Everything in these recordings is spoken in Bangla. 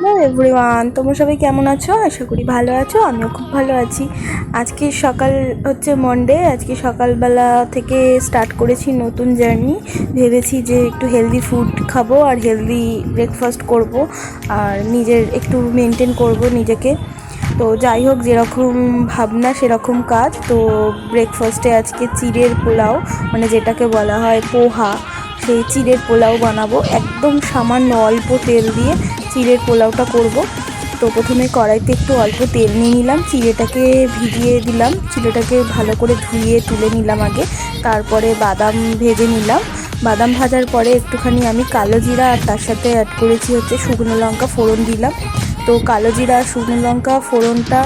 হ্যালো এভরিওয়ান, তোমরা সবাই কেমন আছো? আশা করি ভালো আছো। আমিও খুব ভালো আছি। আজকে সকাল হচ্ছে মন্ডে। আজকে সকালবেলা থেকে স্টার্ট করেছি নতুন জার্নি। ভেবেছি যে একটু হেলদি ফুড খাবো আর হেলদি ব্রেকফাস্ট করব আর নিজের একটু মেনটেন করব নিজেকে। তো যাই হোক, যেরকম ভাবনা সেরকম কাজ। তো ব্রেকফাস্টে আজকে চিড়ের পোলাও, মানে যেটাকে বলা হয় পোহা, সেই চিড়ের পোলাও বানাবো একদম সামান্য অল্প তেল দিয়ে। চিড়ের পোলাওটা করব। তো প্রথমে কড়াইতে একটু অল্প তেল নিয়ে নিলাম, চিড়েটাকে ভিজিয়ে দিলাম, চিড়েটাকে ভালো করে ধুয়ে তুলে নিলাম আগে। তারপরে বাদাম ভেজে নিলাম। বাদাম ভাজার পরে একটুখানি আমি কালো জিরা আর তার সাথে অ্যাড করেছি হচ্ছে শুকনো লঙ্কা ফোড়ন দিলাম। তো কালো জিরা আর শুকনো লঙ্কা ফোড়নটা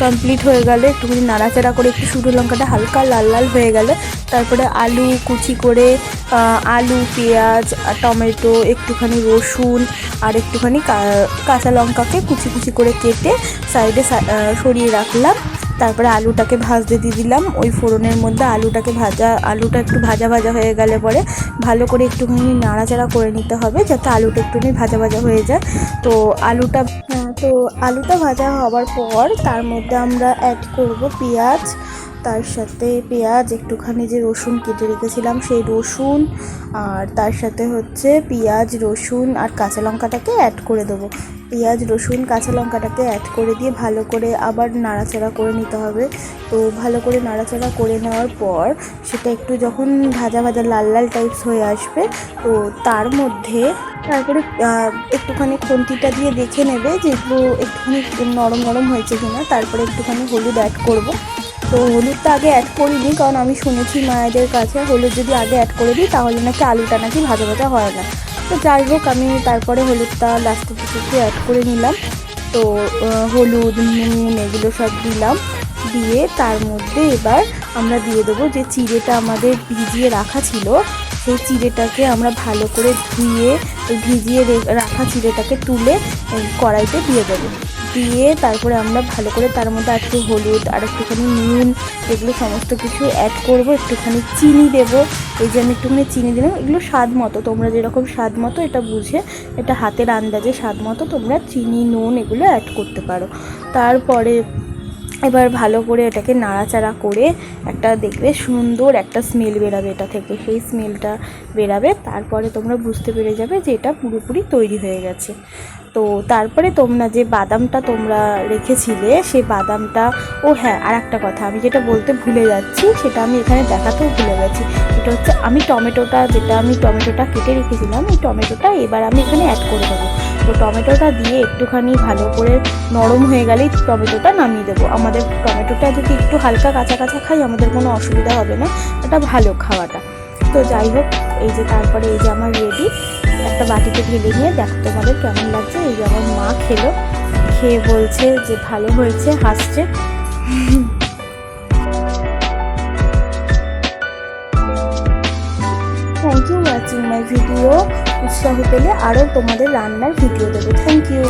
কমপ্লিট হয়ে গেলে একটুখানি নাড়াচাড়া করে একটু শুকনো লঙ্কাটা হালকা লাল লাল হয়ে গেলে তারপরে আলু কুচি করে, আলু পেঁয়াজ আর টমেটো একটুখানি রসুন আর একটুখানি কাঁচা লঙ্কাকে কুচি কুচি করে কেটে সাইডে সরিয়ে রাখলাম। তারপরে আলুটাকে ভাজতে দিয়ে দিলাম ওই ফোড়নের মধ্যে। আলুটা একটু ভাজা ভাজা হয়ে গেলে পরে ভালো করে একটুখানি নাড়াচাড়া করে নিতে হবে যাতে আলুটা একটুখানি ভাজা ভাজা হয়ে যায়। তো আলুটা ভাজা হওয়ার পর তার মধ্যে আমরা অ্যাড করব পেঁয়াজ। তার সাথে পেঁয়াজ, একটুখানি যে রসুন কেটে রেখেছিলাম সেই রসুন, আর তার সাথে হচ্ছে পেঁয়াজ রসুন আর কাঁচা লঙ্কাটাকে অ্যাড করে দেবো। পেঁয়াজ রসুন কাঁচা লঙ্কাটাকে অ্যাড করে দিয়ে ভালো করে আবার নাড়াচাড়া করে নিতে হবে। তো ভালো করে নাড়াচাড়া করে নেওয়ার পর সেটা একটু যখন ভাজা ভাজা লাল লাল টাইপস হয়ে আসবে, তো তার মধ্যে তারপরে একটুখানি খুন্তিটা দিয়ে দেখে নেবে যে একটুখানি নরম নরম হয়েছে কিনা। তারপরে একটুখানি হলুদ অ্যাড করব। তো হলুদটা আগে অ্যাড করিনি, কারণ আমি শুনেছি মায়েদের কাছে হলুদ যদি আগে অ্যাড করে দিই তাহলে নাকি আলুটা নাকি ভাজা ভাজা হয় না। তো যাই হোক, আমি তারপরে হলুদটা লাস্টের দিকে একটু অ্যাড করে নিলাম। তো হলুদ নুন এগুলো সব দিলাম। দিয়ে তার মধ্যে এবার আমরা দিয়ে দেবো যে চিড়েটা আমাদের ভিজিয়ে রাখা ছিল, সেই চিড়েটাকে আমরা ভালো করে ধুয়ে ভিজিয়ে রাখা চিড়েটাকে তুলে কড়াইতে দিয়ে দেবো। দিয়ে তারপরে আমরা ভালো করে তার মধ্যে একটু হলুদ আর একটুখানি নুন এগুলো সমস্ত কিছু অ্যাড করব। একটুখানি চিনি দেবো। এই যে আমি একটুখানি চিনি দিলাম। এগুলো স্বাদ মতো, তোমরা যেরকম স্বাদ মতো এটা বুঝে, এটা হাতের আন্দাজে স্বাদ মতো তোমরা চিনি নুন এগুলো অ্যাড করতে পারো। তারপরে এবার ভালো করে এটাকে নাড়াচাড়া করে একটা দেখবে সুন্দর একটা স্মেল বেরাবে এটা থেকে, সেই স্মেলটা বেরাবে। তারপরে তোমরা বুঝতে পেরে যাবে যে এটা পুরোপুরি তৈরি হয়ে গেছে। তো তারপরে তোমরা যে বাদামটা তোমরা রেখেছিলে সেই বাদামটা, ও হ্যাঁ, আর একটা কথা আমি যেটা বলতে ভুলে যাচ্ছি, সেটা আমি এখানে দেখাতেও ভুলে গেছি। এটা হচ্ছে আমি টমেটোটা কেটে রেখেছিলাম, এই টমেটোটা এবার আমি এখানে অ্যাড করে দেবো। তো টমেটোটা দিয়ে একটুখানি ভালো করে নরম হয়ে গেলেই টমেটোটা নামিয়ে দেবো। আমাদের টমেটোটা যদি একটু হালকা কাঁচা কাঁচা খাই আমাদের কোনো অসুবিধা হবে না, এটা ভালো খাওয়াটা। তো যাই হোক, এই যে তারপরে এই যে আমার রেডি। একটা বাটিতে ঢেলে নিয়ে দেখো তোমাদের কেমন লাগছে। এই যে আমার মা খেয়ে বলছে যে ভালো হয়েছে, হাসছে। Thank you watching my video. উৎসাহ পেলে আরও তোমাদের রান্নার ভিডিও দেবো। Thank you.